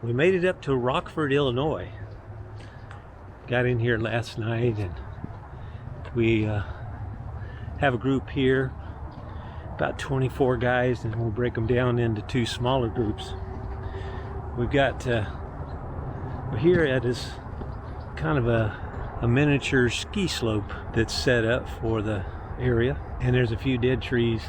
We made it up to Rockford, Illinois. Got in here last night, and we have a group here, about 24 guys, and we'll break them down into two smaller groups. We've got, we're here at this kind of a miniature ski slope that's set up for the area, and there's a few dead trees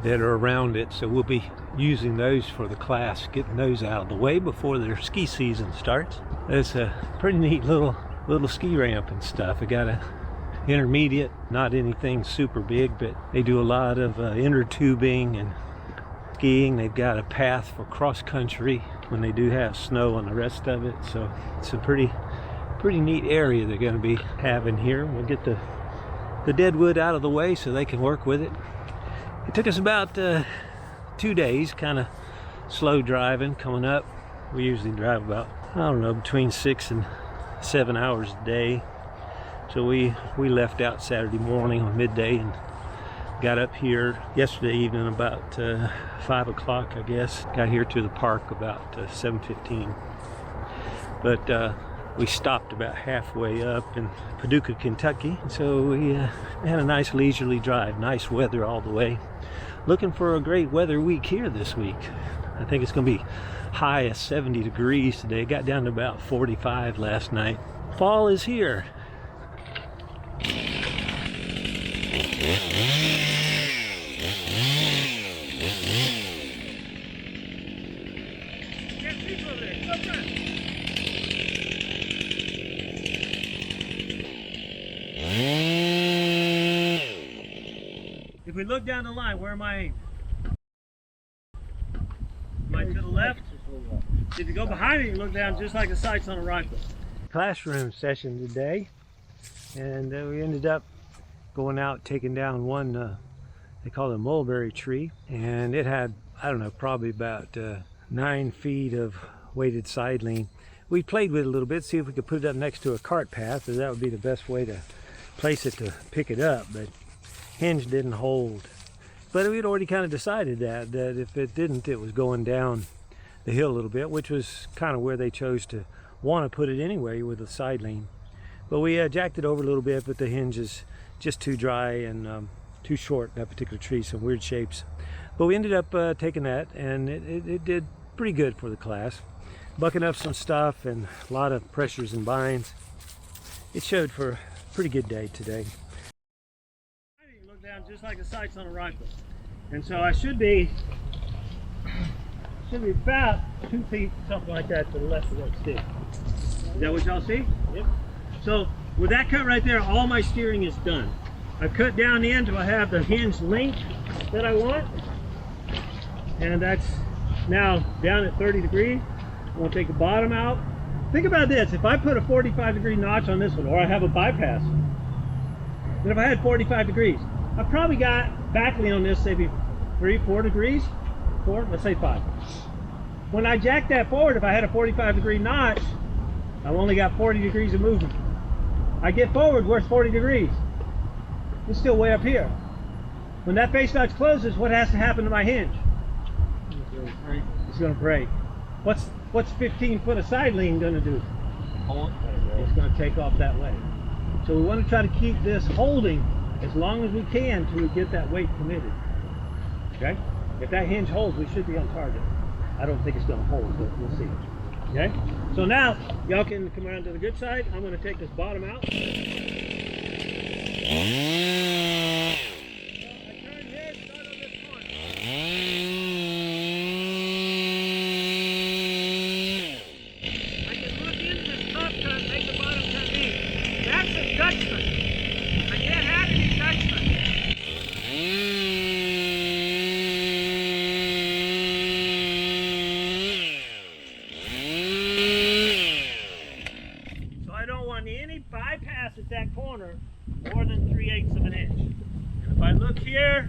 that are around it, so we'll be using those for the class, getting those out of the way before their ski season starts. It's a pretty neat little ski ramp and stuff. I got a intermediate, not anything super big, but they do a lot of inner tubing and skiing. They've got a path for cross country when they do have snow on the rest of it, so it's a pretty neat area they're going to be having here. We'll get the dead wood out of the way so they can work with it. It took us about 2 days, kind of slow driving coming up. We usually drive about, I don't know, between 6 and 7 hours a day. So we left out Saturday morning on midday and got up here yesterday evening about 5 o'clock, I guess. Got here to the park about 7:15. But we stopped about halfway up in Paducah, Kentucky. So we had a nice leisurely drive, nice weather all the way. Looking for a great weather week here this week. I think it's going to be high of 70 degrees today. It got down to about 45 last night. Fall is here. If we look down the line, where am I aiming? Am I to the left? If you go behind it, you look down just like the sights on a rifle. Classroom session today, and we ended up going out taking down one, they call it a mulberry tree, and it had, I don't know, probably about 9 feet of weighted sideling. We played with it a little bit, see if we could put it up next to a cart path, as that would be the best way to place it to pick it up, but hinge didn't hold. But we'd already kind of decided that if it didn't, it was going down the hill a little bit, which was kind of where they chose to want to put it anyway with the side lean. But we jacked it over a little bit, but the hinge is just too dry and too short, that particular tree, some weird shapes. But we ended up taking that, and it did pretty good for the class. Bucking up some stuff and a lot of pressures and binds. It showed for a pretty good day today. Look down just like the sights on a rifle. And so I should be about 2 feet, something like that, to the left of that stick. Is that what y'all see? Yep. So with that cut right there, all my steering is done. I've cut down the end till I have the hinge length that I want. And that's now down at 30 degrees. I'm going to take the bottom out. Think about this, if I put a 45-degree notch on this one, or I have a bypass, then if I had 45 degrees, I've probably got backlean on this maybe 3-4 degrees, 4, let's say 5. When I jack that forward, if I had a 45-degree notch, I've only got 40 degrees of movement. I get forward, where's 40 degrees? It's still way up here. When that face notch closes, what has to happen to my hinge? It's going to break. What's 15 foot of side lean going to do? It's going to take off that way. So we want to try to keep this holding as long as we can till we get that weight committed. Okay? If that hinge holds, we should be on target. I don't think it's going to hold, but we'll see. Okay? So now, y'all can come around to the good side. I'm going to take this bottom out. Bypass at that corner more than 3/8 of an inch. And if I look here,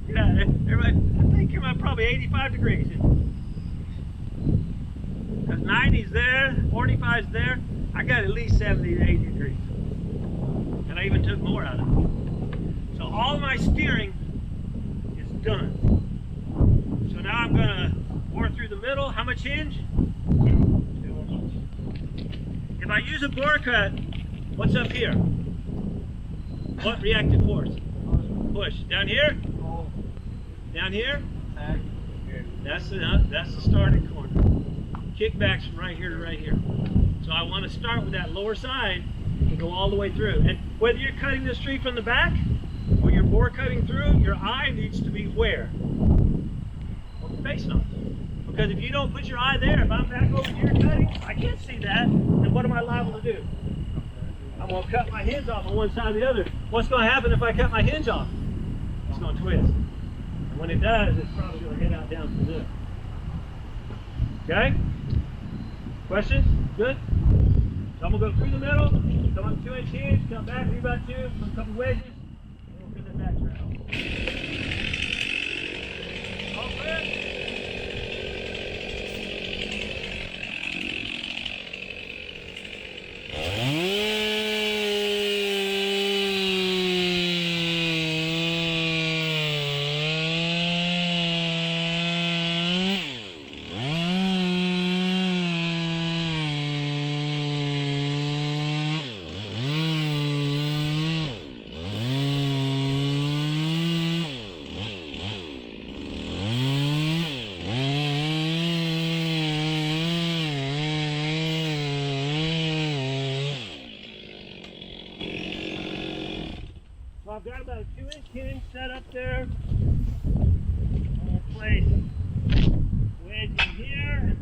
yeah, everybody, I think you're probably 85 degrees. Because 90's there, 45's there, I got at least 70 to 80 degrees. And I even took more out of it. So all my steering is done. So now I'm gonna bore through the middle. How much hinge? If I use a bore cut, what's up here? What reactive force? Push. Down here? Down here? That's the starting corner. Kickbacks from right here to right here. So I want to start with that lower side and go all the way through. And whether you're cutting this tree from the back or you're bore cutting through, your eye needs to be where? On the face knob. Because if you don't put your eye there, if I'm back over here cutting, I can't see that, then what am I liable to do? I'm going to cut my hinge off on one side or the other. What's going to happen if I cut my hinge off? It's going to twist. And when it does, it's probably going to head out down to this. Okay? Questions? Good? So I'm going to go through the middle, come up 2-inch hinge, come back, leave about 2, put a couple wedges, and we'll put that back around. All clear? I've got about a 2-inch hinge set up there. I'm going to place wedge in here.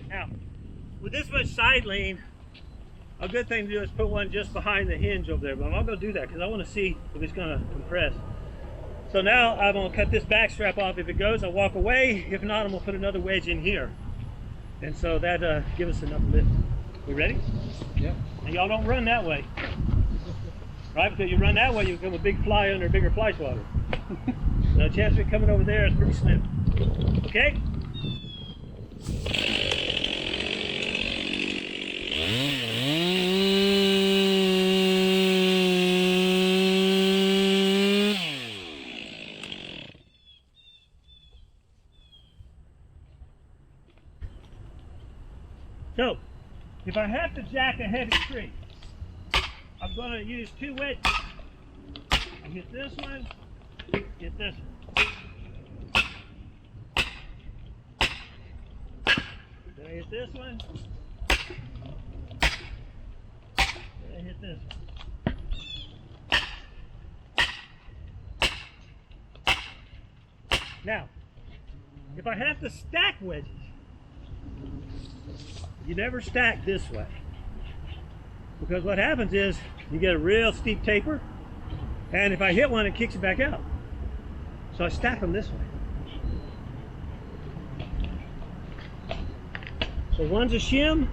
Now, with this much side lean, a good thing to do is put one just behind the hinge over there. But I'm not going to do that because I want to see if it's going to compress. So now I'm going to cut this back strap off. If it goes, I'll walk away. If not, I'm going to put another wedge in here. And so that gives us enough lift. We ready? Yep. And y'all don't run that way. Right? Because you run that way, you become a big fly under a bigger fly swatter. So the chance of it coming over there is pretty slim. Okay? So, if I have to jack a heavy tree, I'm going to use 2 wedges. I hit this one, hit this one. Then I hit this one. Then I hit this one. Now, if I have to stack wedges, you never stack this way, because what happens is you get a real steep taper, and if I hit one, it kicks it back out. So I stack them this way. So one's a shim,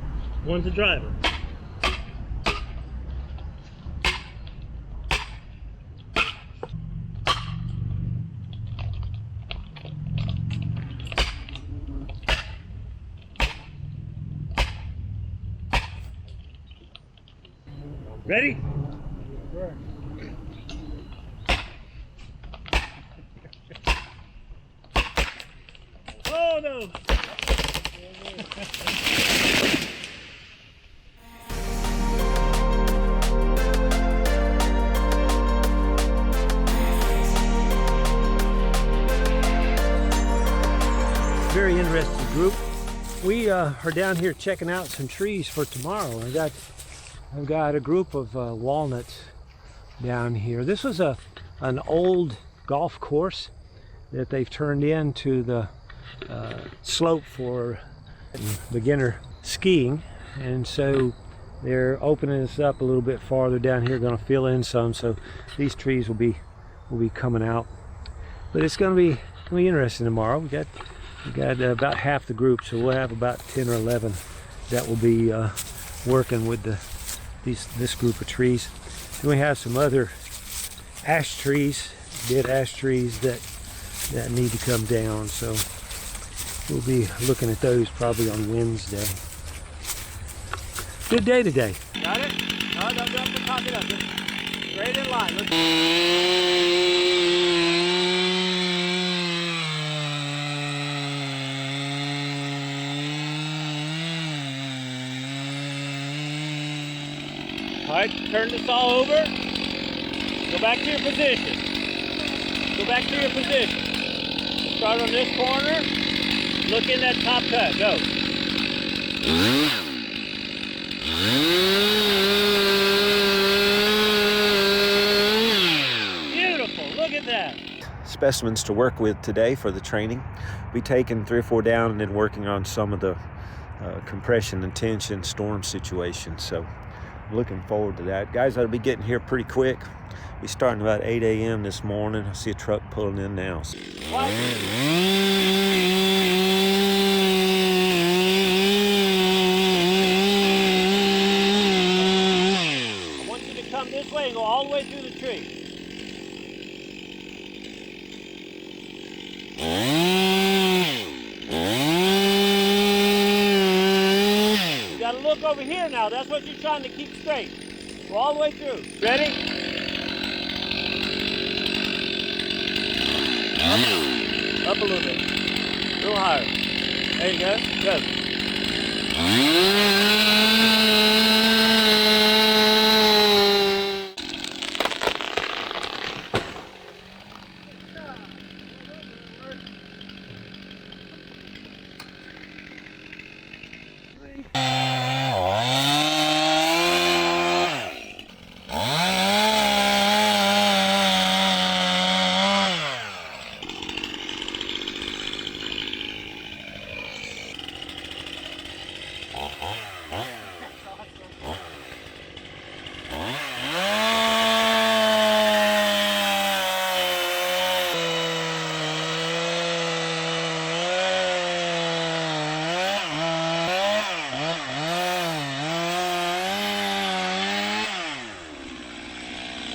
one's a driver. Ready? Sure. Oh no! Very interesting group. We are down here checking out some trees for tomorrow. I've got a group of walnuts down here. This was an old golf course that they've turned into the slope for beginner skiing, and so they're opening this up a little bit farther down here. Going to fill in some, so these trees will be coming out. But it's going to be interesting tomorrow. We got about half the group, so we'll have about 10 or 11 that will be working with this group of trees. And we have some other ash trees, dead ash trees that need to come down. So we'll be looking at those probably on Wednesday. Good day today. Got it? No, don't drop the pocket up. Just right in line. right, turn the saw over. Go back to your position. Go back to your position. Start on this corner. Look in that top cut. Go. Beautiful. Look at that. Specimens to work with today for the training. Be taking 3 or 4 down and then working on some of the compression and tension storm situations. So I'm looking forward to that. Guys, I'll be getting here pretty quick. Be starting about 8 a.m. this morning. I see a truck pulling in now. I want you to come this way and go all the way through the tree. You gotta look over here now. That's what you're trying to keep straight. Go all the way through. Ready? Up a little bit. A little higher. There you go. Go.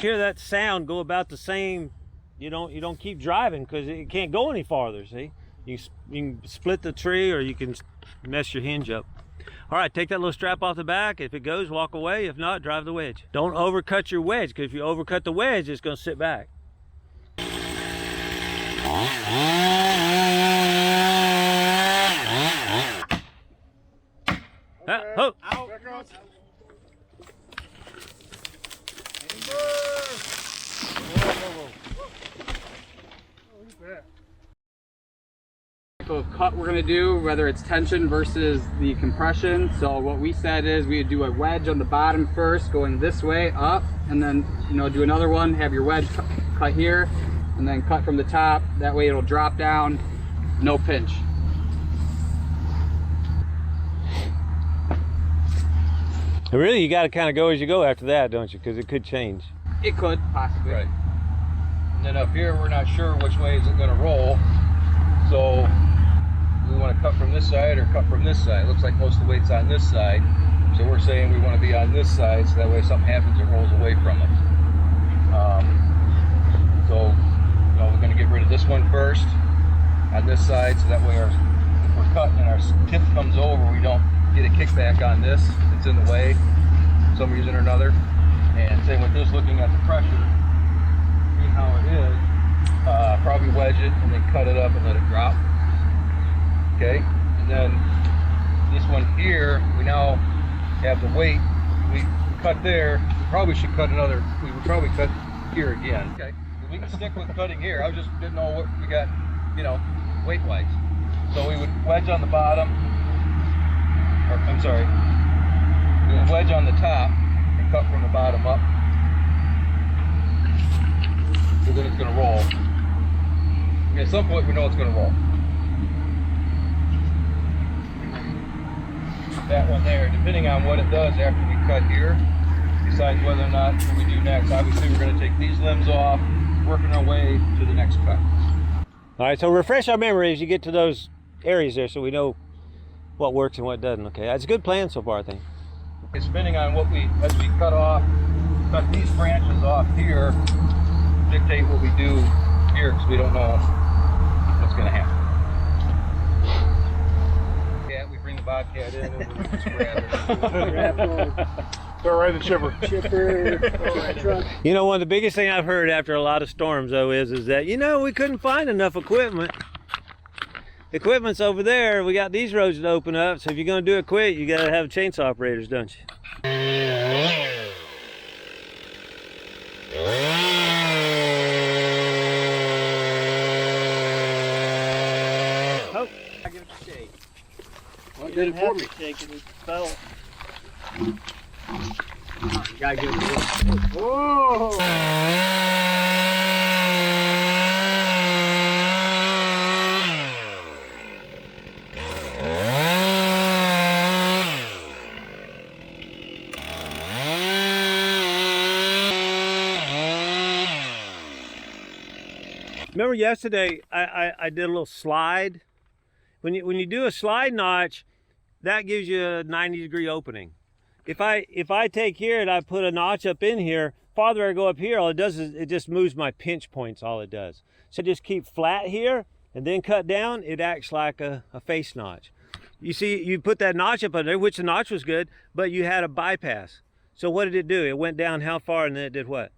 Hear that sound go about the same. You don't keep driving because it can't go any farther. See, you can split the tree or you can mess your hinge up. All right, take that little strap off the back. If it goes, walk away. If not, drive the wedge. Don't overcut your wedge, because if you overcut the wedge, it's going to sit back. Oh. Of cut we're going to do, whether it's tension versus the compression. So what we said is we would do a wedge on the bottom first, going this way up, and then do another one, have your wedge cut here, and then cut from the top. That way it'll drop down, no pinch. Really, you got to kind of go as you go after that, don't you? Because it could change. It could possibly. Right. And then up here we're not sure which way is it going to roll, so we want to cut from this side or cut from this side. It looks like most of the weight's on this side, so we're saying we want to be on this side, so that way if something happens it rolls away from us. So we're going to get rid of this one first on this side, so that way if we're cutting and our tip comes over, we don't get a kickback on this that's in the way for some reason or another. And same with this, looking at the pressure, see how it is, probably wedge it and then cut it up and let it drop. Okay, and then this one here, we now have the weight. We cut there. We probably should cut another. We would probably cut here again. Okay, we can stick with cutting here. I just didn't know what we got, weight-wise. So we would wedge on the bottom. Or I'm sorry, we would wedge on the top and cut from the bottom up. So then it's going to roll. At some point, we know it's going to roll. That one there, depending on what it does after we cut here, decides whether or not what we do next. Obviously, we're going to take these limbs off, working our way to the next cut. All right, so refresh our memory as you get to those areas there, so we know what works and what doesn't. Okay, that's a good plan so far, I think. It's depending on what as we cut these branches off here, dictate what we do here, because we don't know what's going to happen. Bobcat in and we'll just grab it. Throw right in the chipper. Truck. One of the biggest thing I've heard after a lot of storms though is that we couldn't find enough equipment. The equipment's over there. We got these roads to open up, so if you're going to do it quick, you got to have chainsaw operators, don't you? did it for me. Shake it, it fell. You gotta get it. Whoa! Remember yesterday I did a little slide. When you do a slide notch, that gives you a 90-degree opening. If I take here and I put a notch up in here, farther I go up here, all it does is it just moves my pinch points, all it does. So just keep flat here and then cut down, it acts like a face notch. You see, you put that notch up on there, which the notch was good, but you had a bypass. So what did it do? It went down how far, and then it did what?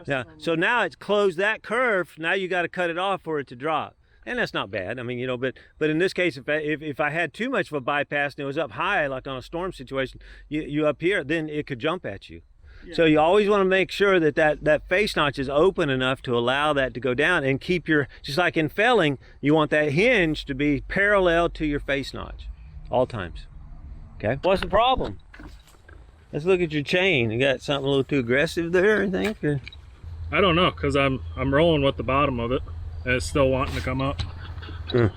Yeah. So now it's closed that curve. Now you got to cut it off for it to drop, and that's not bad. I mean, you know, but in this case, if I had too much of a bypass and it was up high, like on a storm situation, you up here, then it could jump at you. Yeah. So you always want to make sure that face notch is open enough to allow that to go down, and keep your, just like in felling, you want that hinge to be parallel to your face notch, all times. Okay. What's the problem? Let's look at your chain. You got something a little too aggressive there, I think. Or? I don't know, because I'm rolling with the bottom of it and it's still wanting to come up. So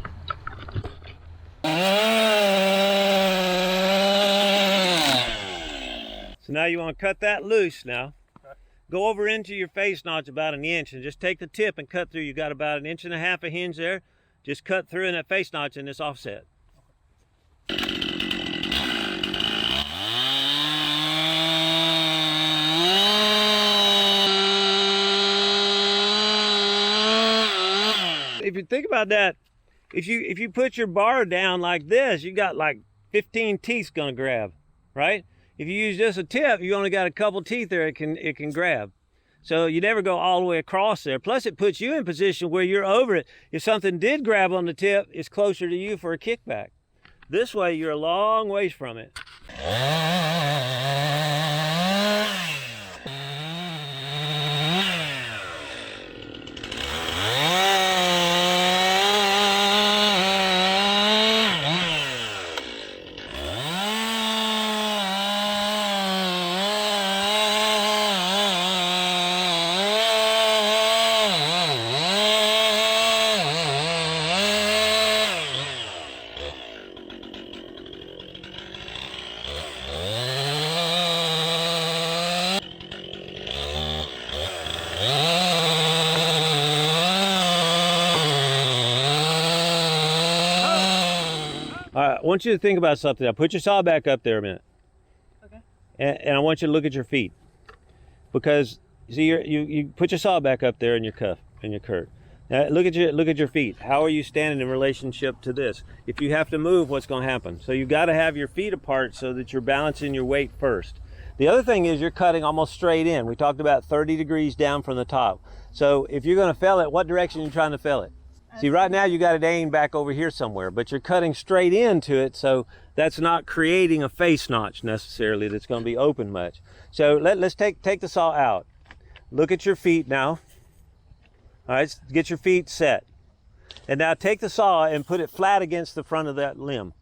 now you want to cut that loose now. Okay. Go over into your face notch about 1 inch and just take the tip and cut through. You got about 1.5 inches of hinge there. Just cut through in that face notch in this offset. If you think about that, if you put your bar down like this, you got like 15 teeth gonna grab, right? If you use just a tip, you only got a couple teeth there it can grab. So you never go all the way across there. Plus it puts you in position where you're over it. If something did grab on the tip, it's closer to you for a kickback. This way you're a long ways from it. I want you to think about something. Now put your saw back up there a minute. Okay. And I want you to look at your feet, because see you put your saw back up there in your cuff and your curt. Now look at your feet. How are you standing in relationship to this? If you have to move, what's going to happen? So you got to have your feet apart so that you're balancing your weight first. The other thing is you're cutting almost straight in. We talked about 30 degrees down from the top. So if you're going to fell it, what direction are you trying to fell it? See, right now you got it aimed back over here somewhere, but you're cutting straight into it, so that's not creating a face notch necessarily that's going to be open much. So let's take the saw out. Look at your feet now. All right, get your feet set. And now take the saw and put it flat against the front of that limb.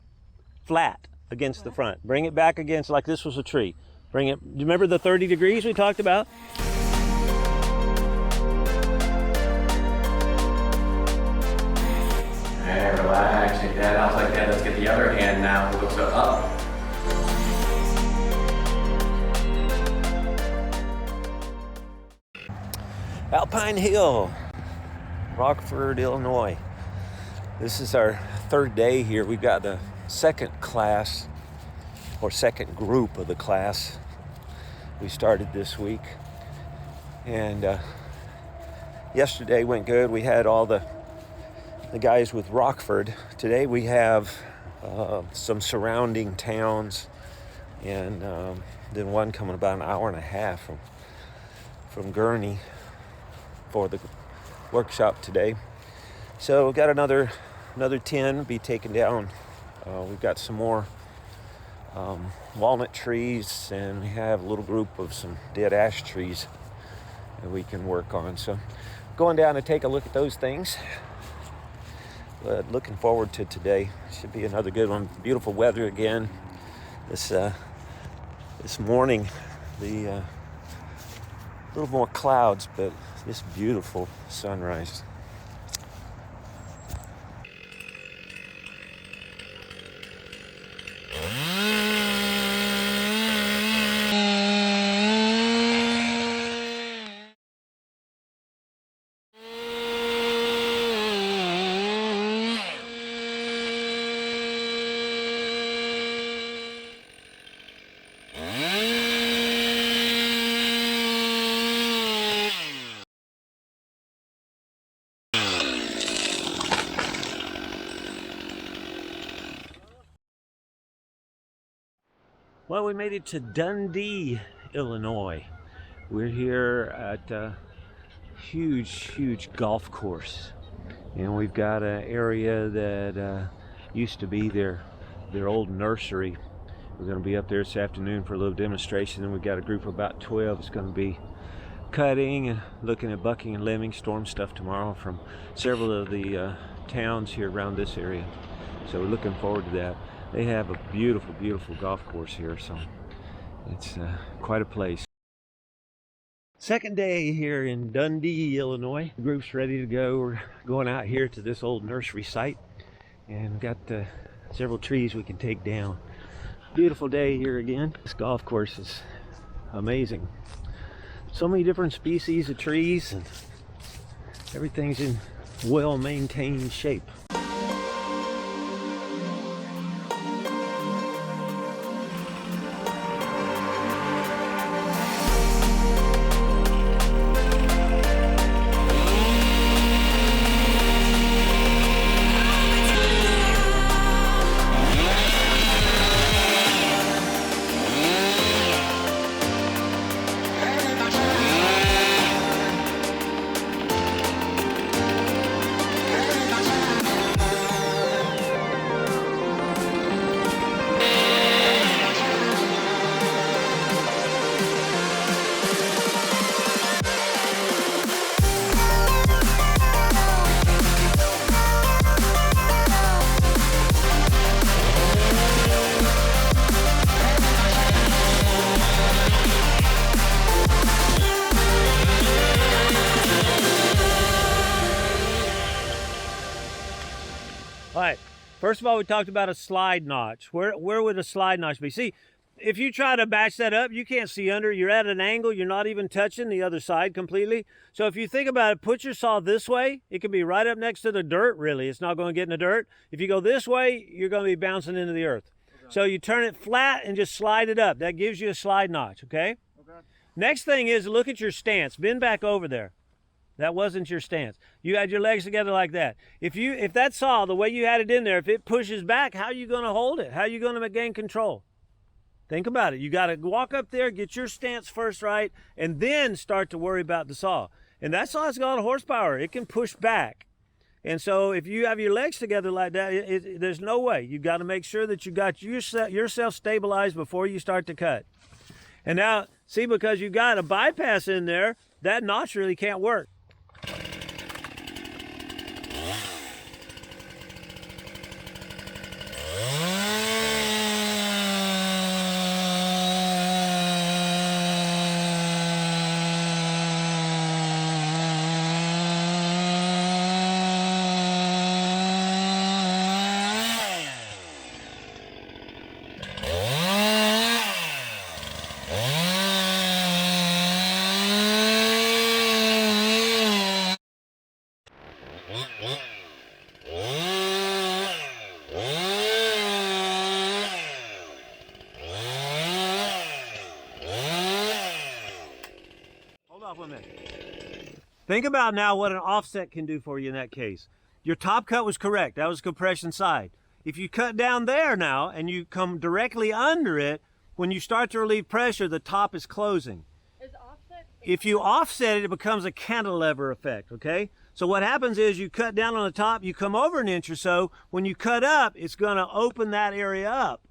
Flat against the front. Bring it back against, like this was a tree. Bring it, do you remember the 30 degrees we talked about? And relax, take that out like that. Let's get the other hand now. Look up. Alpine Hill, Rockford, Illinois. This is our third day here. We've got the second class, or second group of the class we started this week. And yesterday went good. We had all the guys with Rockford. Today we have some surrounding towns, and then one coming about an hour and a half from Gurney for the workshop today. So we've got another 10 be taken down. We've got some more walnut trees, and we have a little group of some dead ash trees that we can work on. So going down to take a look at those things. But looking forward to today. Should be another good one. Beautiful weather again. This morning, the little more clouds, but just beautiful sunrise. Well, we made it to Dundee, Illinois. We're here at a huge golf course. And we've got an area that used to be their old nursery. We're going to be up there this afternoon for a little demonstration. And we've got a group of about 12 that's going to be cutting and looking at bucking and lemming storm stuff tomorrow from several of the towns here around this area. So we're looking forward to that. They have a beautiful golf course here, so it's quite a place. Second day here in Dundee, Illinois. The group's ready to go. We're going out here to this old nursery site, and we've got several trees we can take down. Beautiful day here again. This golf course is amazing. So many different species of trees, and everything's in well-maintained shape. All right, first of all, we talked about a slide notch. Where would a slide notch be? See, if you try to batch that up, you can't see under. You're at an angle. You're not even touching the other side completely. So if you think about it, put your saw this way. It can be right up next to the dirt, really. It's not going to get in the dirt. If you go this way, you're going to be bouncing into the earth. Okay. So you turn it flat and just slide it up. That gives you a slide notch, okay? Okay. Next thing is look at your stance. Bend back over there. That wasn't your stance. You had your legs together like that. If that saw, the way you had it in there, if it pushes back, how are you going to hold it? How are you going to gain control? Think about it. You got to walk up there, get your stance first right, and then start to worry about the saw. And that saw's got a horsepower. It can push back. And so if you have your legs together like that, there's no way. You've got to make sure that you got yourself stabilized before you start to cut. And now, see, because you've got a bypass in there, that notch really can't work. Think about now what an offset can do for you in that case. Your top cut was correct. That was compression side. If you cut down there now and you come directly under it, when you start to relieve pressure, the top is closing. Is offset? If you offset it, it becomes a cantilever effect, okay? So what happens is you cut down on the top, you come over an inch or so. When you cut up, it's going to open that area up.